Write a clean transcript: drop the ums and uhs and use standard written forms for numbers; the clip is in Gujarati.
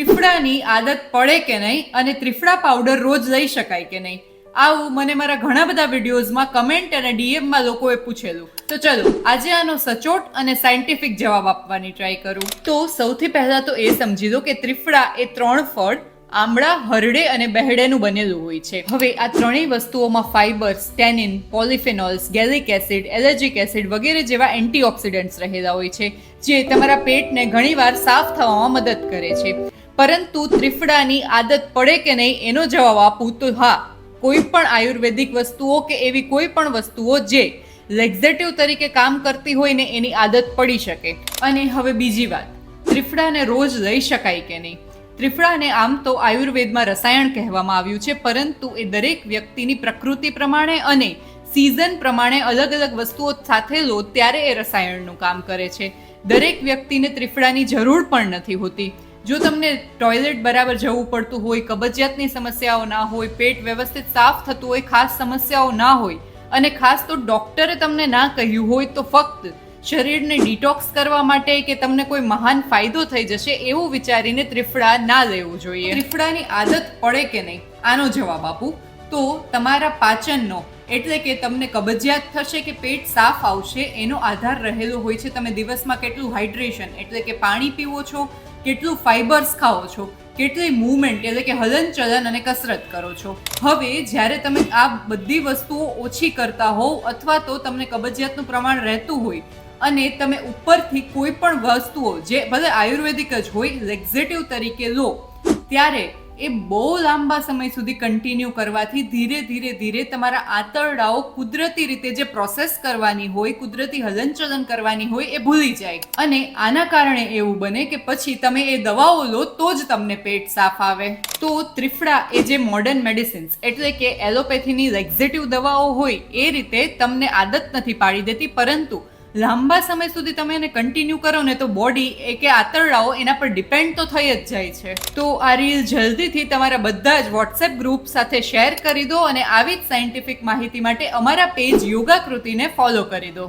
ત્રિફળાની આદત પડે કે નહીં અને ત્રિફળા પાવડર રોજ લઈ શકાય કે નહીં, આવું મને મારા ઘણા બધા વિડીયોઝમાં કમેન્ટ અને ડીએમમાં લોકોએ પૂછેલું. તો ચલો આજે આનો સચોટ અને સાયન્ટિફિક જવાબ આપવાની ટ્રાય કરું. તો સૌથી પહેલા તો એ સમજી લો કે ત્રિફળા એ 3 ફળ આમળા, હરડે અને બહેડેનું બનેલું હોય છે. હવે આ ત્રણેય વસ્તુઓમાં fibres, tannin, polyphenols, gallic acid, ellagic acid વગેરે જેવા એન્ટીઓક્સિડન્ટ્સ રહેલા હોય છે, જે તમારા પેટને ઘણીવાર સાફ થવામાં મદદ કરે છે. પરંતુ ત્રિફળાની આદત પડે કે નહીં એનો જવાબ આપું તો હા, કોઈ પણ આયુર્વેદિક વસ્તુઓ કે એવી કોઈ પણ વસ્તુઓ જે લેક્ઝેટિવ તરીકે કામ કરતી હોય ને એની આદત પડી શકે. અને હવે બીજી વાત, ત્રિફળાને રોજ લઈ શકાય કે નહીં. ત્રિફળાને આમ તો આયુર્વેદમાં રસાયણ કહેવામાં આવ્યું છે, પરંતુ એ દરેક વ્યક્તિની પ્રકૃતિ પ્રમાણે અને સિઝન પ્રમાણે અલગ અલગ વસ્તુઓ સાથે લો ત્યારે એ રસાયણનું કામ કરે છે. દરેક વ્યક્તિને ત્રિફળાની જરૂર પણ નથી હોતી. જો તમને ટોયલેટ બરાબર જવું પડતું હોય, કબજિયાતની સમસ્યાઓ ના હોય, પેટ વ્યવસ્થિત સાફ થતું હોય, ખાસ સમસ્યાઓ ના હોય અને ખાસ તો ડોક્ટરે તમને ના કહ્યું હોય તો ફક્ત શરીરને ડિટોક્સ કરવા માટે કે તમને કોઈ મહાન ફાયદો થઈ જશે એવું વિચારીને ત્રિફળા ના લેવું જોઈએ. ત્રિફળાની આદત પડે કે નહીં આનો જવાબ આપું તો તમારા પાચનનો, એટલે કે તમને કબજિયાત થશે કે પેટ સાફ આવશે એનો આધાર રહેલો હોય છે તમે દિવસમાં કેટલું હાઇડ્રેશન એટલે કે પાણી પીવો છો, કેટલું ફાઇબર્સ ખાઓ છો, કેટલી મૂવમેન્ટ એટલે કે હલનચલન અને કસરત કરો છો. હવે જ્યારે તમે આ બધી વસ્તુઓ ઓછી કરતા હોવ અથવા તો તમને કબજિયાતનું પ્રમાણ રહેતું હોય અને તમે ઉપરથી કોઈ પણ વસ્તુઓ જે ભલે આયુર્વેદિક જ હોય લેક્ઝેટિવ તરીકે લો, ત્યારે એ બહુ લાંબા સમય સુધી કન્ટિન્યુ કરવાથી ધીરે ધીરે ધીરે તમારા આંતરડાઓ કુદરતી રીતે જે પ્રોસેસ કરવાની હોય, કુદરતી હલનચલન કરવાની હોય એ ભૂલી જાય. અને આના કારણે એવું બને કે પછી તમે એ દવાઓ લો તો જ તમને પેટ સાફ આવે. તો ત્રિફળા એ જે મોડર્ન મેડિસિન્સ એટલે કે એલોપેથીની લેક્ઝેટિવ દવાઓ હોય એ રીતે તમને આદત નથી પાડી દેતી, પરંતુ લાંબા સમય સુધી તમે એને કન્ટિન્યુ કરો ને તો બોડી કે આંતરડાઓ એના પર ડિપેન્ડ તો થઈ જ જાય છે. તો આ રીલ જલ્દીથી તમારા બધા જ વોટ્સએપ ગ્રુપ સાથે શેર કરી દો અને આવી જ સાયન્ટિફિક માહિતી માટે અમારા પેજ યોગાકૃતિને ફોલો કરી દો.